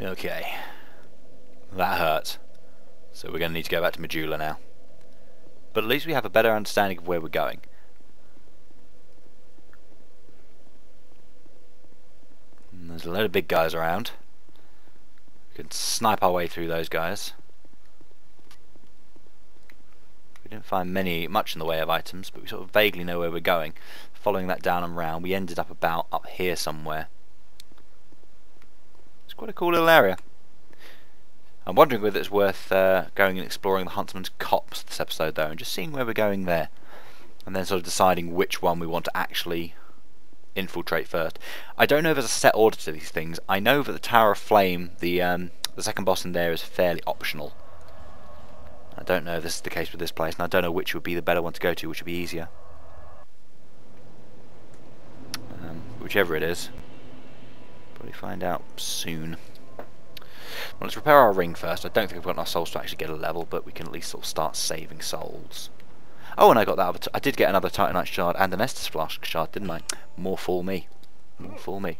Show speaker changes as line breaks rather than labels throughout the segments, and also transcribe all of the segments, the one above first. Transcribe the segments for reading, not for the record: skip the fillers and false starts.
Okay. That hurt. So we're going to need to go back to Medulla now. But at least we have a better understanding of where we're going. And there's a load of big guys around. We can snipe our way through those guys. We didn't find much in the way of items, but we sort of vaguely know where we're going. Following that down and round, we ended up about up here somewhere. It's quite a cool little area. I'm wondering whether it's worth going and exploring the Huntsman's Copse this episode though, and just seeing where we're going there. And then sort of deciding which one we want to actually infiltrate first. I don't know if there's a set order to these things. I know that the Tower of Flame, the second boss in there, is fairly optional. I don't know if this is the case with this place, and I don't know which would be the better one to go to, which would be easier. Whichever it is, probably find out soon. Well, let's repair our ring first. I don't think we've got enough souls to actually get a level, but we can at least sort of start saving souls. Oh, and I got that other I did get another Titanite shard and an Estus Flask shard, didn't I? More fool me. More fool me.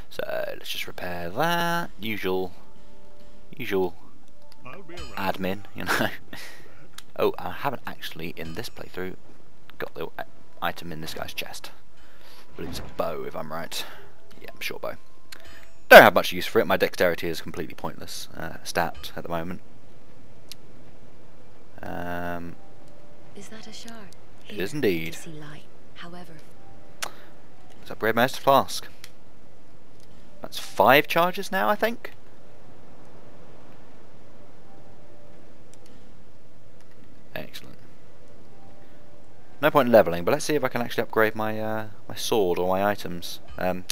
So let's just repair that. Usual admin, you know. Oh, I haven't actually in this playthrough got the item in this guy's chest. But it's a bow, if I'm right. Yeah, I'm sure bow. Don't have much use for it. My dexterity is completely pointless stat at the moment.
Is that a shard?
It is indeed.
See light. However,
let's upgrade my Estus Flask. That's 5 charges now, I think. Excellent. No point in leveling, but let's see if I can actually upgrade my my sword or my items. Not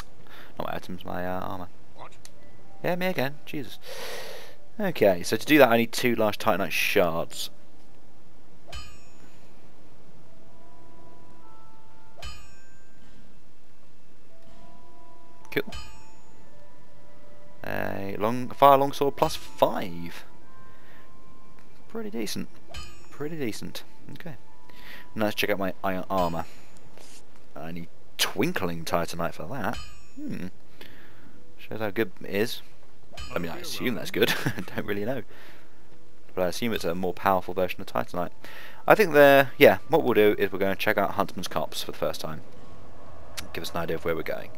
my items, my armor.
What?
Yeah, me again. Jesus. Okay, so to do that, I need 2 large Titanite shards. Cool. A fire longsword plus 5. Pretty decent. Pretty decent. Okay. Now let's check out my iron armour. I need twinkling titanite for that. Shows how good it is. I mean, I assume that's good. I don't really know. But I assume it's a more powerful version of titanite. I think yeah, what we'll do is we're going to check out Huntsman's Copse for the first time. Give us an idea of where we're going.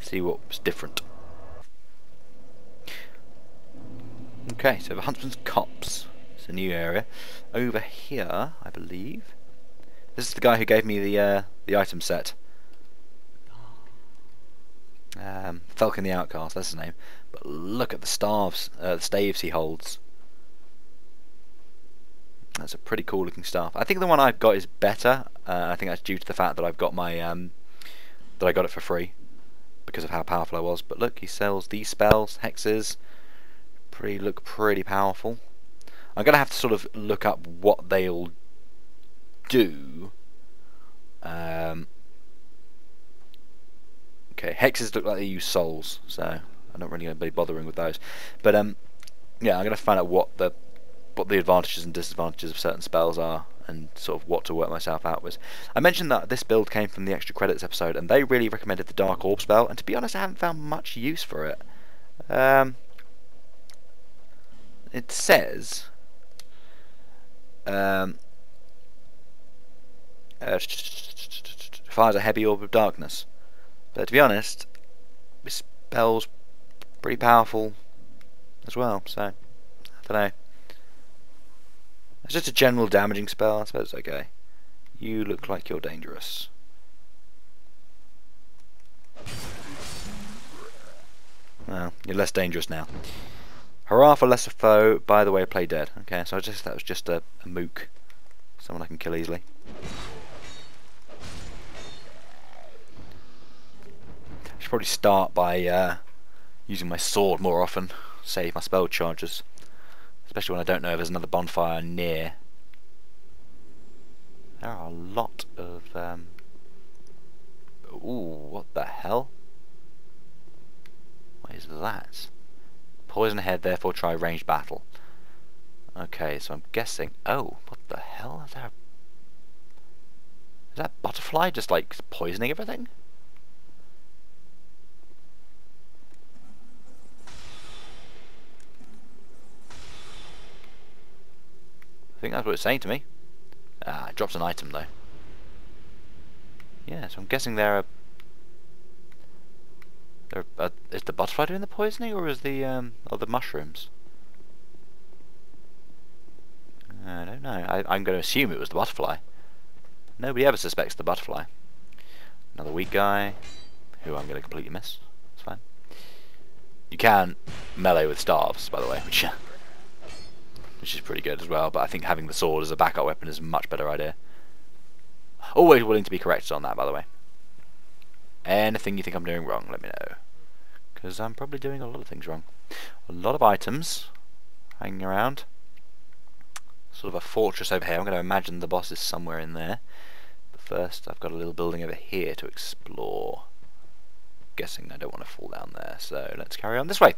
See what's different. Okay, so the Huntsman's Copse. It's a new area. Over here, I believe. This is the guy who gave me the item set. Falcon the Outcast, that's his name. But look at the staves he holds. That's a pretty cool looking staff. I think the one I've got is better. I think that's due to the fact that I've got my that I got it for free because of how powerful I was. But look, he sells these spells, hexes. Look pretty powerful. I'm gonna have to sort of look up what they'll do. Okay, hexes look like they use souls, so I'm not really gonna be bothering with those. But yeah, I'm gonna find out what the advantages and disadvantages of certain spells are, and sort of what to work myself out with. I mentioned that this build came from the extra credits episode, and they really recommended the Dark Orb spell, and to be honest, I haven't found much use for it. It says fires a heavy orb of darkness, but to be honest, this spell's pretty powerful as well, so I don't know. It's just a general damaging spell, I suppose. Okay, you look like you're dangerous. Well, you're less dangerous now. Hurrah for lesser foe, by the way, play dead. Okay, so that was just a mook. Someone I can kill easily. I should probably start by using my sword more often. Save my spell charges. Especially when I don't know if there's another bonfire near. There are a lot of... Ooh, what the hell? What is that? Poison ahead, therefore try ranged battle. Okay, so I'm guessing... Oh, what the hell? Is there Is that butterfly just like poisoning everything? I think that's what it's saying to me. Ah, it drops an item though. Yeah, so I'm guessing is the butterfly doing the poisoning, or is the mushrooms? I don't know. I'm going to assume it was the butterfly. Nobody ever suspects the butterfly. Another weak guy, who I'm going to completely miss. It's fine. You can melee with staves, by the way, which is pretty good as well. But I think having the sword as a backup weapon is a much better idea. Always willing to be corrected on that, by the way. Anything you think I'm doing wrong, let me know. Because I'm probably doing a lot of things wrong. A lot of items hanging around. Sort of a fortress over here. I'm going to imagine the boss is somewhere in there. But first, I've got a little building over here to explore. Guessing I don't want to fall down there, so let's carry on this way.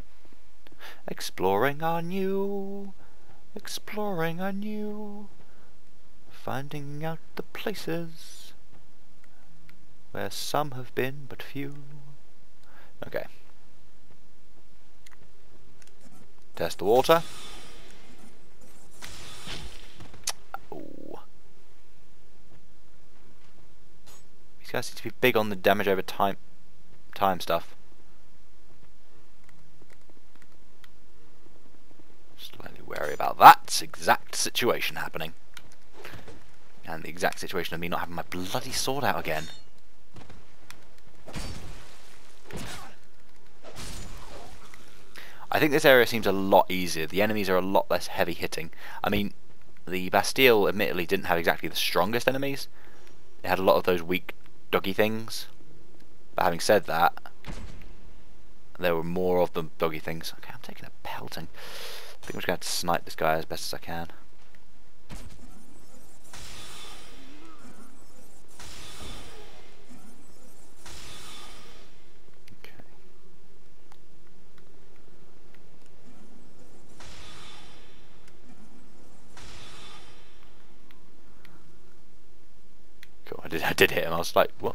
Exploring anew. Exploring anew. Finding out the places where some have been but few. Okay. Test the water. Oh. These guys seem to be big on the damage over time stuff. Slightly wary about that exact situation happening. And the exact situation of me not having my bloody sword out again. I think this area seems a lot easier. The enemies are a lot less heavy hitting. I mean, the Bastille admittedly didn't have exactly the strongest enemies. It had a lot of those weak doggy things. But having said that, there were more of the doggy things. Okay, I'm taking a pelting. I think I'm just going to snipe this guy as best as I can. I did hit him. I was like, what?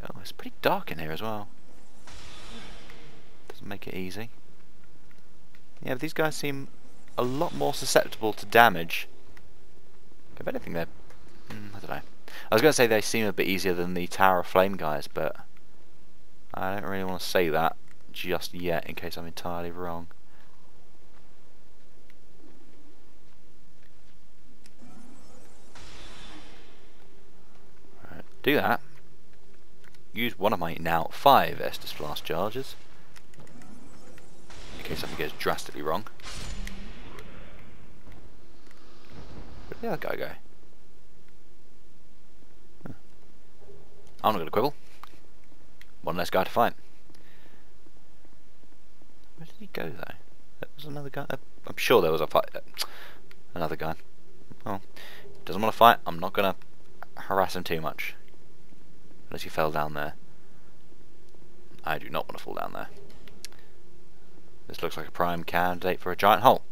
Oh, it's pretty dark in here as well. Doesn't make it easy. Yeah, but these guys seem a lot more susceptible to damage. If anything, they're... I don't know. I was going to say they seem a bit easier than the Tower of Flame guys, but I don't really want to say that just yet, in case I'm entirely wrong. Do that. Use one of my now 5 Estus Flask charges in case something goes drastically wrong. Where did the other guy go? Huh. I'm not going to quibble. One less guy to fight. Where did he go though? There was another guy. I'm sure there was a fight. Another guy. Well, he doesn't want to fight. I'm not going to harass him too much. Unless he fell down there. I do not want to fall down there. This looks like a prime candidate for a giant hole.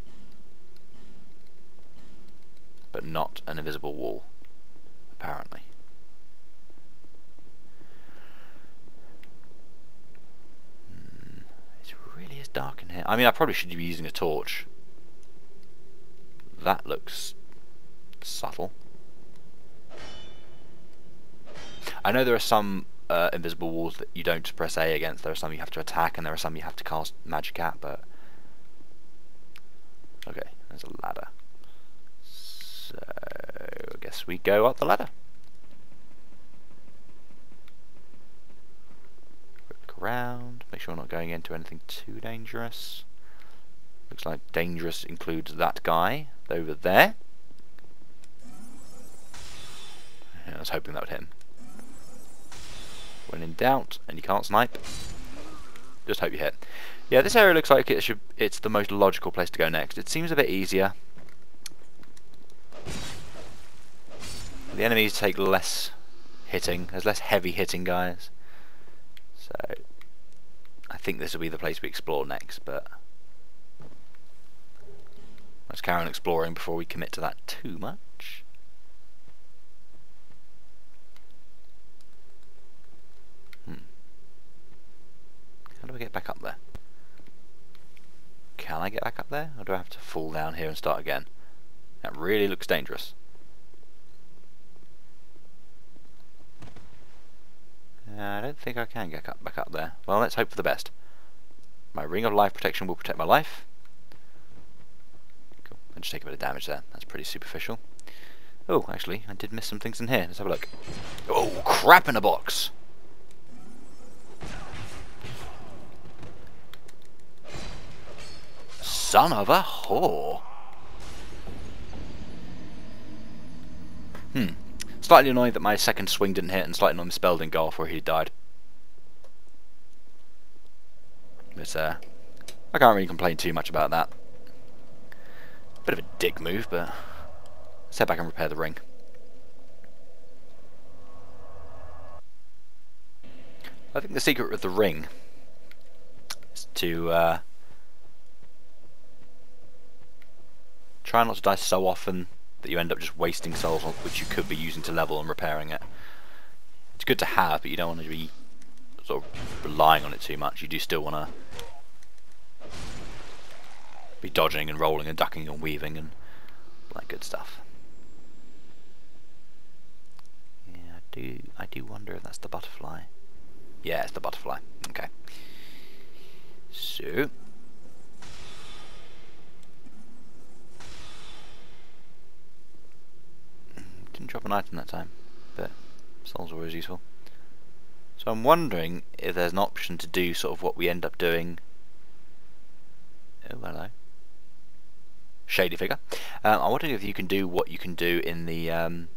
But not an invisible wall, apparently. It really is dark in here. I mean, I probably should be using a torch. That looks subtle. I know there are some invisible walls that you don't press A against. There are some you have to attack, and there are some you have to cast magic at, but... Okay, there's a ladder. So, I guess we go up the ladder. Look around, make sure we're not going into anything too dangerous. Looks like dangerous includes that guy over there. Yeah, I was hoping that would hit him. When in doubt, and you can't snipe, just hope you hit. Yeah, this area looks like it's the most logical place to go next. It seems a bit easier. The enemies take less hitting. There's less heavy hitting guys. So, I think this will be the place we explore next, but let's carry on exploring before we commit to that too much. back up there. Can I get back up there? Or do I have to fall down here and start again? That really looks dangerous. I don't think I can get back up there. Well, let's hope for the best. My ring of life protection will protect my life. Cool. I just take a bit of damage there. That's pretty superficial. Oh, actually, I did miss some things in here. Let's have a look. Oh, crap in a box! Son of a whore! Slightly annoyed that my second swing didn't hit, and slightly annoyed the spell didn't go off where he died. But, I can't really complain too much about that. Bit of a dick move, but let's head back and repair the ring. I think the secret with the ring is to try not to die so often that you end up just wasting souls which you could be using to level and repairing it. It's good to have, but you don't want to be sort of relying on it too much. You do still want to be dodging and rolling and ducking and weaving and all that good stuff. Yeah, I do wonder if that's the butterfly. Yeah, it's the butterfly. Okay. So didn't drop an item that time, but souls are always useful. So I'm wondering if there's an option to do sort of what we end up doing. Oh, hello. Shady figure. I'm wondering if you can do what you can do in the in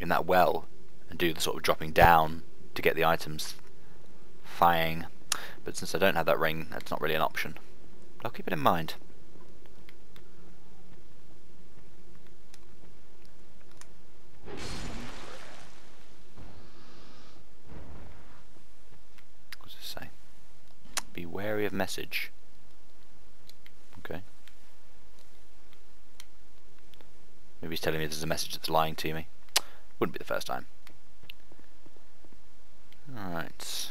that well and do the sort of dropping down to get the items. Fine. But since I don't have that ring, that's not really an option. But I'll keep it in mind. What does it say? Be wary of message. Okay. Maybe he's telling me there's a message that's lying to me. Wouldn't be the first time. Alright.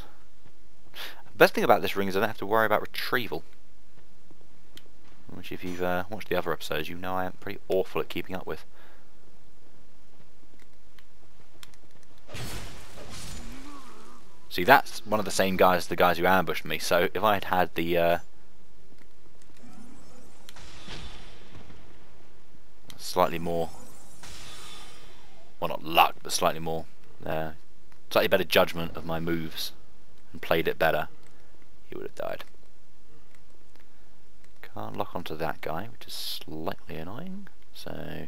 The best thing about this ring is I don't have to worry about retrieval. Which if you've watched the other episodes, you know I am pretty awful at keeping up with. See, that's one of the same guys as the guys who ambushed me, so if I had had the slightly more, well, not luck, but slightly more slightly better judgment of my moves and played it better, he would have died. Can't lock onto that guy, which is slightly annoying. So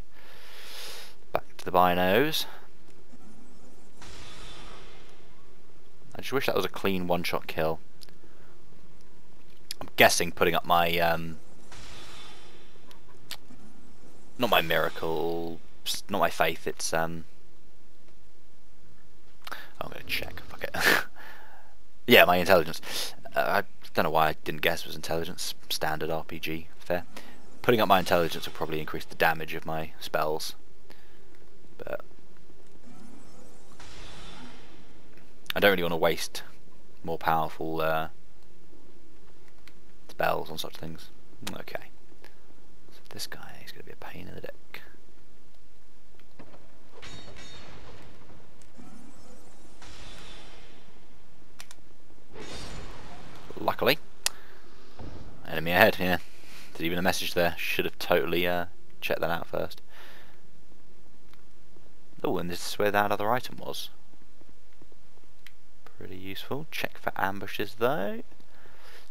back to the binos. I just wish that was a clean one-shot kill. I'm guessing putting up my not my miracle, not my faith. It's I'm gonna check. Fuck it. Yeah, my intelligence. I don't know why I didn't guess it was intelligence. Standard RPG fair. Putting up my intelligence will probably increase the damage of my spells, but I don't really want to waste more powerful spells on such things. Okay. So this guy is going to be a pain in the dick. Luckily, enemy ahead. Yeah, there's even a message there. Should have totally checked that out first. Oh, and this is where that other item was. Pretty useful. Check for ambushes though.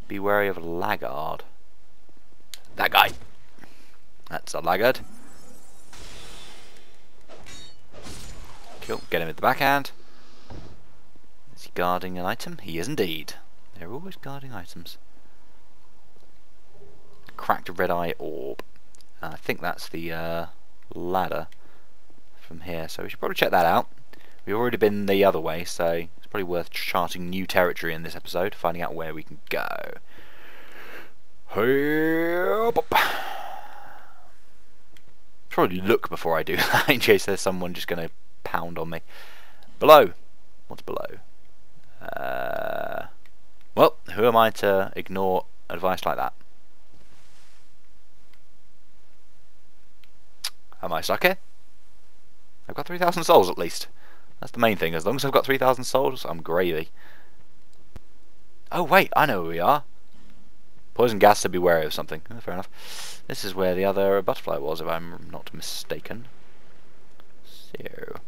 Be wary of a laggard. That guy. That's a laggard. Cool. Get him with the backhand. Is he guarding an item? He is indeed. They're always guarding items. Cracked red eye orb. I think that's the ladder from here, so we should probably check that out. We've already been the other way, so it's probably worth charting new territory in this episode, finding out where we can go. Probably look before I do that in case there's someone just going to pound on me. Below. What's below? Well, who am I to ignore advice like that? Am I stuck here? I've got 3,000 souls at least. That's the main thing. As long as I've got 3,000 souls, I'm gravy. Oh wait, I know where we are. Poison gas, to be wary of something. Oh, fair enough. This is where the other butterfly was, if I'm not mistaken. So,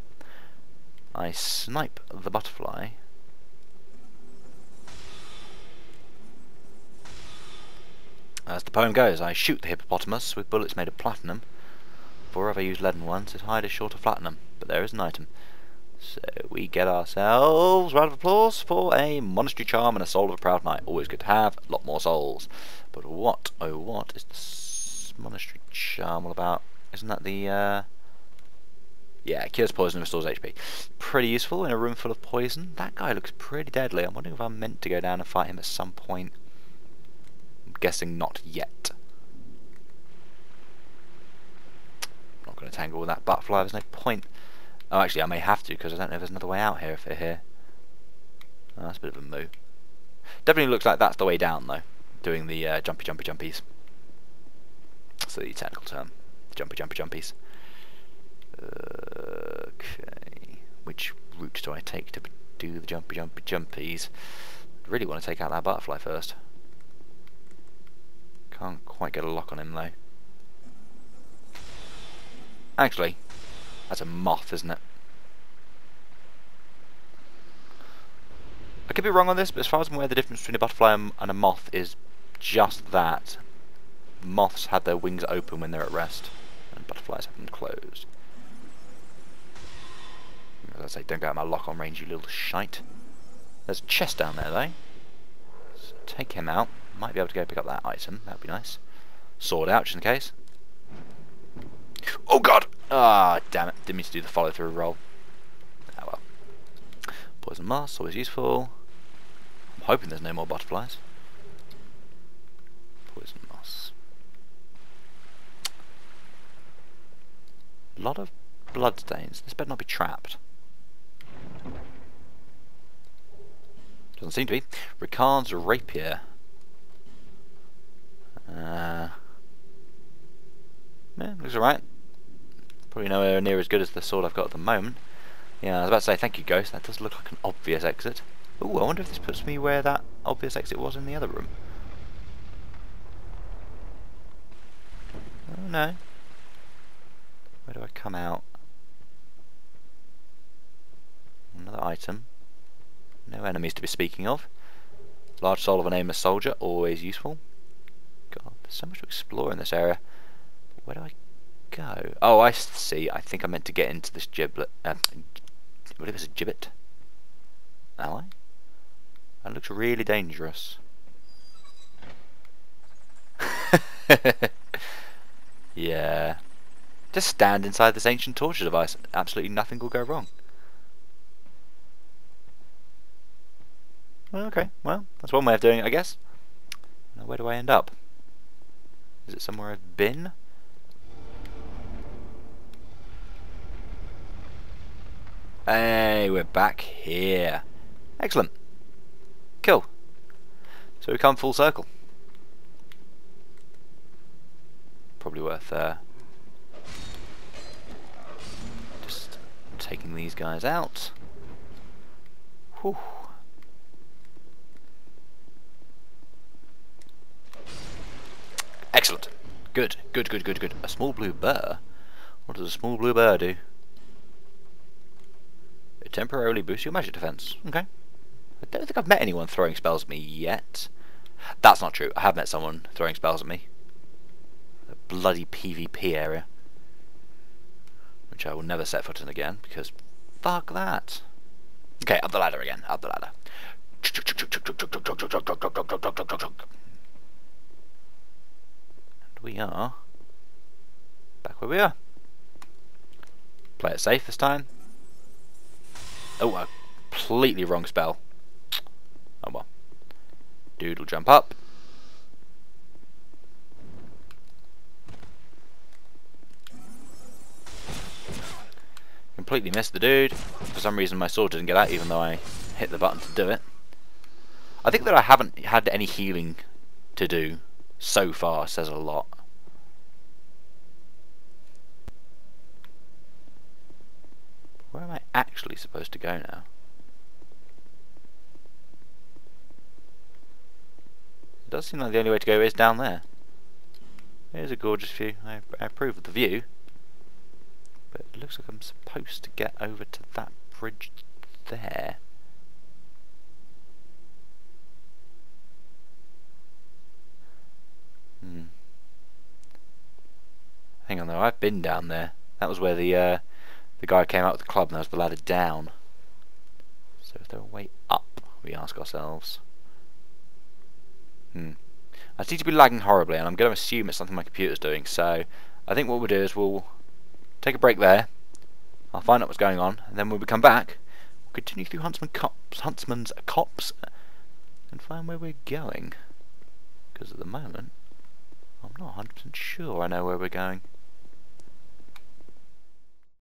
I snipe the butterfly. As the poem goes, I shoot the hippopotamus with bullets made of platinum. Before I've used leaden ones, his hide is short of platinum, but there is an item. So we get ourselves a round of applause for a monastery charm and a soul of a proud knight. Always good to have, a lot more souls. But what, oh what, is this monastery charm all about? Isn't that the, yeah, cures poison and restores HP. Pretty useful in a room full of poison. That guy looks pretty deadly. I'm wondering if I'm meant to go down and fight him at some point. I'm guessing not yet. I'm not going to tangle with that butterfly, there's no point. Oh, actually, I may have to, because I don't know if there's another way out here if they're here. Oh, that's a bit of a moo. Definitely looks like that's the way down, though. Doing the jumpies. That's the technical term. The jumpies. Okay. Which route do I take to do the jumpies? I really want to take out that butterfly first. Can't quite get a lock on him, though. Actually, that's a moth, isn't it? I could be wrong on this, but as far as I'm aware, the difference between a butterfly and a moth is just that. Moths have their wings open when they're at rest, and butterflies have them closed. As I say, don't go out my lock-on range, you little shite. There's a chest down there, though. So take him out. Might be able to go pick up that item. That would be nice. Sword out, just in case. Oh god! Ah, damn it. Didn't mean to do the follow-through roll. Ah well. Poison moss, always useful. I'm hoping there's no more butterflies. Poison moss. A lot of bloodstains. This better not be trapped. Doesn't seem to be. Ricard's rapier. Yeah, looks alright. Probably nowhere near as good as the sword I've got at the moment. Yeah, I was about to say thank you, Ghost. That does look like an obvious exit. Ooh, I wonder if this puts me where that obvious exit was in the other room. Oh no. Where do I come out? Another item. No enemies to be speaking of. Large soul of an aimless soldier, always useful. God, there's so much to explore in this area. Where do I go? Oh, I see. I think I meant to get into this giblet. What if it's a gibbet? Am I? That looks really dangerous. Yeah. Just stand inside this ancient torture device. Absolutely nothing will go wrong. Well, okay, well, that's one way of doing it, I guess. Now, where do I end up? Is it somewhere I've been? Hey, we're back here. Excellent. Cool. So we come full circle. Probably worth just taking these guys out. Whew. Excellent. Good. A small blue burr? What does a small blue burr do? It temporarily boosts your magic defense. Okay. I don't think I've met anyone throwing spells at me yet. That's not true. I have met someone throwing spells at me. The bloody PvP area. Which I will never set foot in again, because fuck that. Okay, up the ladder again. Up the ladder. We are back where we are. Play it safe this time. Oh, a completely wrong spell. Oh well. Dude will jump up. Completely missed the dude. For some reason my sword didn't get out even though I hit the button to do it. I think that I haven't had any healing to do so far says a lot. Where am I actually supposed to go now? It does seem like the only way to go is down there. Here's a gorgeous view. I approve of the view. But it looks like I'm supposed to get over to that bridge there. Hang on though, I've been down there. That was where the guy came out with the club and there was the ladder down. So is there a way up, we ask ourselves. I seem to be lagging horribly and I'm going to assume it's something my computer's doing, so I think what we'll do is we'll take a break there. I'll find out what's going on, and then when we come back, we'll continue through Huntsman's Copse and find where we're going. Because at the moment, I'm not 100% sure I know where we're going.